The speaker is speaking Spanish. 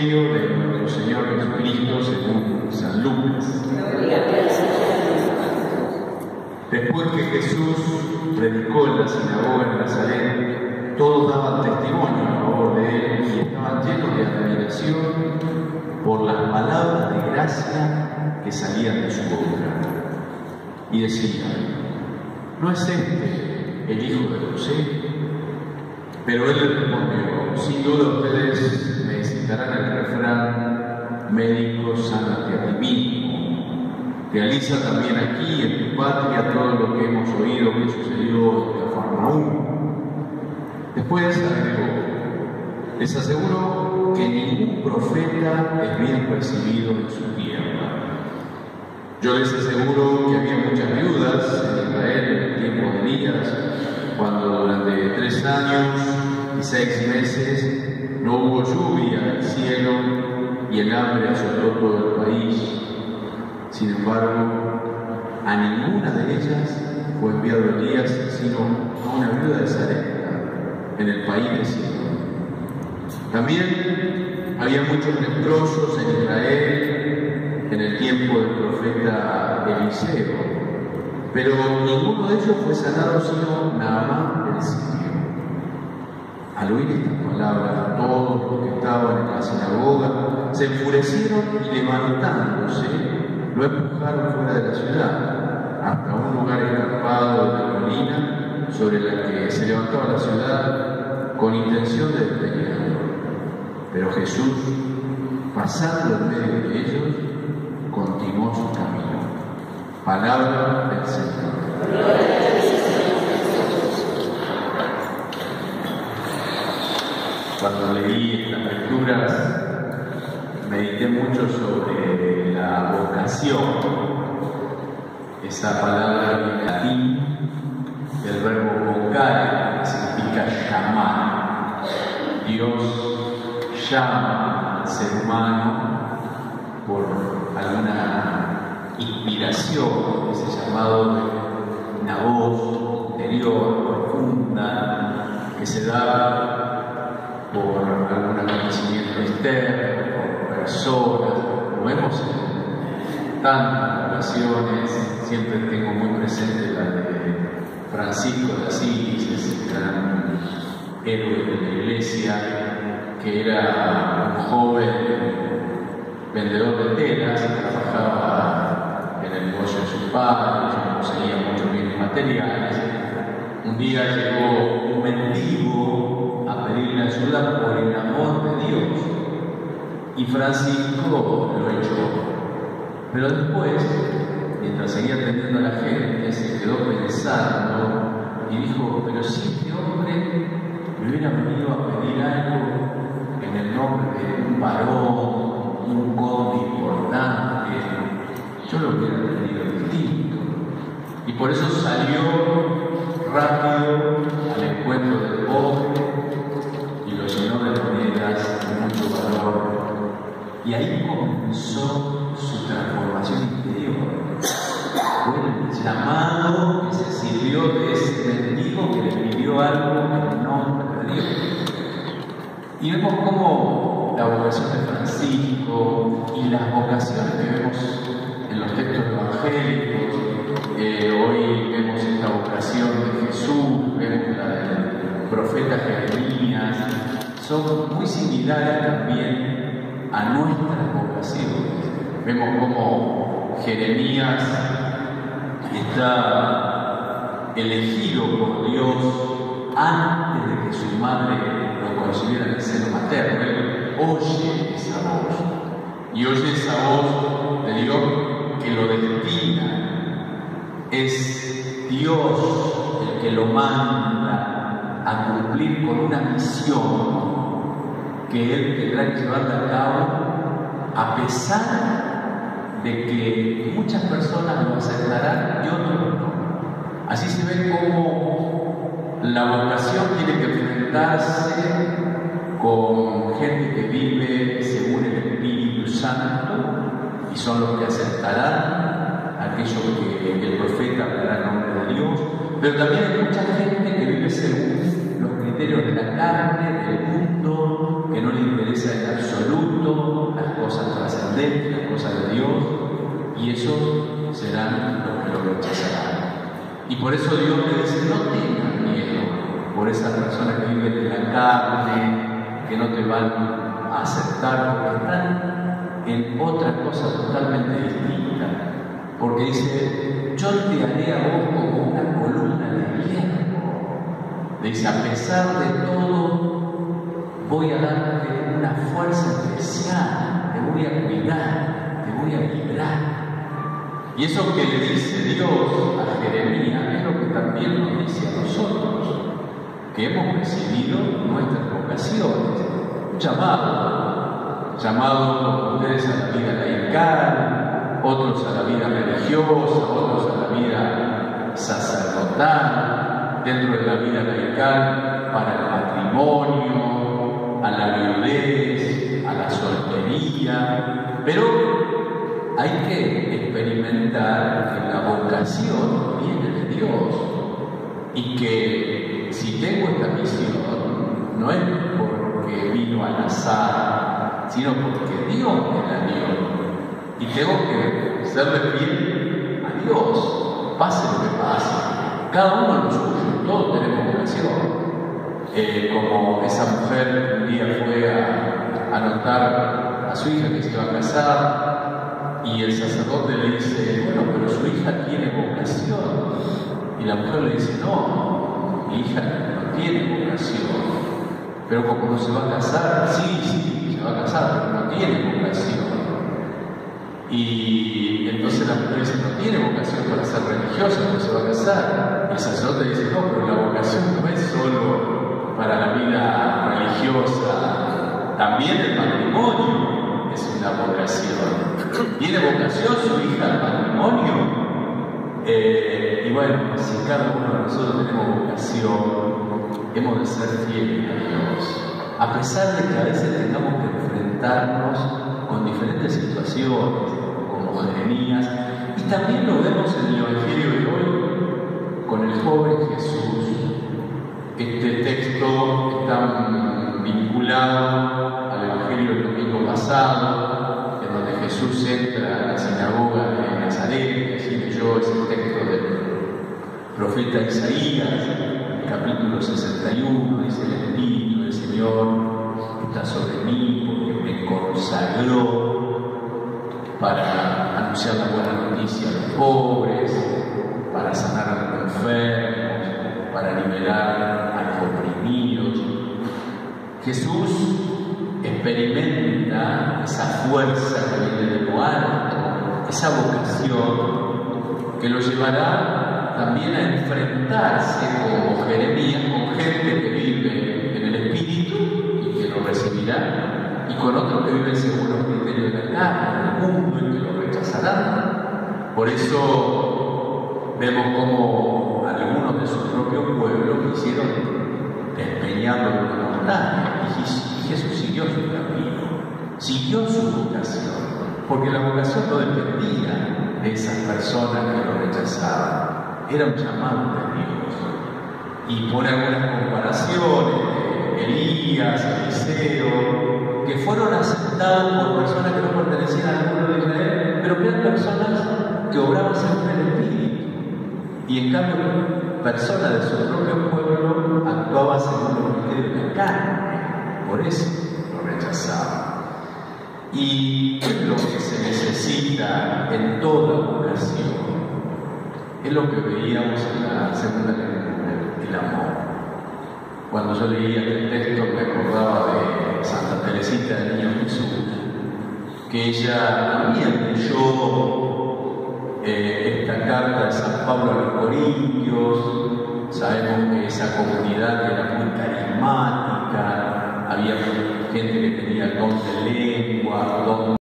Evangelio de nuestro Señor Jesucristo según San Lucas. Después que Jesús predicó en la sinagoga en Nazaret, todos daban testimonio a favor de él y estaban llenos de admiración por las palabras de gracia que salían de su boca. Y decían: ¿no es este el hijo de José? Pero él les respondió: sin duda ustedes me citarán el refrán: médico, sánate a ti mismo. Realiza también aquí en tu patria todo lo que hemos oído que sucedió en Cafarnaúm. Después agregó: les aseguro que ningún profeta es bien recibido en su tierra. Yo les aseguro que había muchas viudas en Israel en el tiempo de Elías, cuando durante 3 años y 6 meses no hubo lluvia del cielo y el hambre azotó todo el país. Sin embargo, a ninguna de ellas fue enviado Elías, sino a una viuda de Sarepta, en el país de Sidón. También había muchos leprosos en Israel en el tiempo del profeta Eliseo, pero ninguno de ellos fue sanado sino Naamán el sirio. Al oír estas palabras, todos los que estaban en la sinagoga se enfurecieron y levantándose, lo empujaron fuera de la ciudad, hasta un lugar escarpado de colina sobre la que se levantaba la ciudad con intención de despeñarlo. Pero Jesús, pasando en medio de ellos, continuó su camino. Palabra del Señor. Cuando leí estas lecturas, medité mucho sobre la vocación, esa palabra en latín, el verbo vocare, que significa llamar. Dios llama al ser humano por alguna inspiración, ese llamado de una voz interior, profunda, que se da por algún acontecimiento externo, por personas. Lo vemos en tantas ocasiones. Siempre tengo muy presente la de Francisco de Asís, ese gran héroe de la iglesia, que era un joven vendedor de telas, trabajaba en el negocio de su padre, poseía muchos bienes materiales. Un día llegó un mendigo a pedirle ayuda por el amor de Dios, y Francisco lo echó. Pero después, mientras seguía atendiendo a la gente, se quedó pensando y dijo: pero si este hombre me hubiera venido a pedir algo en el nombre de un varón, un conde importante, yo lo hubiera tenido distinto. Y por eso salió rápido al encuentro del pobre y lo llenó de monedas de mucho valor. Y ahí comenzó su transformación interior. Fue el llamado que se sirvió de ese mendigo que le pidió algo en el nombre de Dios. Y vemos cómo la vocación de Francisco y las vocaciones que vemos en los textos evangélicos, hoy vemos esta vocación de Jesús, vemos la del profeta Jeremías, son muy similares también a nuestras vocaciones. Vemos cómo Jeremías está elegido por Dios antes de que su madre lo concibiera en el seno materno. Él oye esa voz, y oye esa voz de Dios que lo destina. Es Dios el que lo manda a cumplir con una misión que él tendrá que llevar a cabo, a pesar de que muchas personas lo aceptarán y otros no. Así se ve cómo la vocación tiene que enfrentarse con gente que vive según el Espíritu Santo, y son los que aceptarán aquello que el profeta hablará en nombre de Dios. Pero también hay mucha gente que vive según los criterios de la carne, del mundo, que no le interesa en absoluto y esos serán los que lo rechazarán. Y por eso Dios le dice, no tengas miedo por esas personas que viven en la carne, que no te van a aceptar, porque están en otra cosa totalmente distinta. Porque dice, yo te haré a vos como una columna de hierro. Le dice, a pesar de todo, voy a darte una fuerza especial, te voy a cuidar, te voy a librar. Y eso que le dice Dios a Jeremías es lo que también nos dice a nosotros, que hemos recibido nuestras vocaciones, un llamado como ustedes a la vida laical, otros a la vida religiosa, otros a la vida sacerdotal, dentro de la vida laical para el matrimonio, a la viudez, a la soltería, pero hay que experimentar que la vocación viene de Dios y que si tengo esta misión no es porque vino al azar, sino porque Dios me la dio y tengo que serle fiel a Dios, pase lo que pase, cada uno lo suyo, todos tenemos vocación. Como esa mujer un día fue a anotar a su hija que se iba a casar, y el sacerdote le dice, bueno, pero su hija tiene vocación. Y la mujer le dice, no, mi hija no tiene vocación. Pero como no se va a casar, sí, se va a casar, pero no tiene vocación. Y entonces la mujer dice, no tiene vocación para ser religiosa, no se va a casar. Y el sacerdote dice, no, pero la vocación no es solo para la vida religiosa, también el matrimonio es una vocación. ¿Tiene vocación su hija al matrimonio? Y bueno, si cada uno de nosotros tenemos vocación, hemos de ser fieles a Dios. A pesar de que a veces tengamos que enfrentarnos con diferentes situaciones, como Jeremías, y también lo vemos en el Evangelio de hoy con el joven Jesús. Este texto está vinculado al Evangelio del domingo pasado, en donde Jesús entra a la sinagoga de Nazaret, así leyó ese texto del profeta Isaías, capítulo 61, dice: el Espíritu del Señor está sobre mí porque me consagró para anunciar la buena noticia a los pobres, para sanar a los enfermos, para liberar a los oprimidos. Jesús experimenta esa fuerza que viene de lo alto, esa vocación que lo llevará también a enfrentarse como Jeremías con gente que vive en el Espíritu y que lo recibirá, y con otros que viven según los criterios de la carne, del mundo, y que lo rechazarán. Por eso vemos como algunos de su propio pueblo quisieron despeñarlo en una montaña, y Jesús siguió su camino, siguió su vocación, porque la vocación no dependía de esas personas que lo rechazaban, era un llamado de Dios. Y pone algunas comparaciones de Elías, Eliseo, que fueron aceptados por personas que no pertenecían al pueblo de Israel, pero que eran personas que obraban según el Espíritu, y en cambio personas de su propio pueblo actuaban según los criterios de la carne, por eso lo rechazaban. Y es lo que se necesita en toda vocación, es lo que veíamos en la segunda lectura, el amor. Cuando yo leía el texto me acordaba de Santa Teresita del Niño Jesús, que ella también leyó esta carta de San Pablo a los Corintios. Sabemos que esa comunidad era muy carismática, había gente que tenía don de lengua, don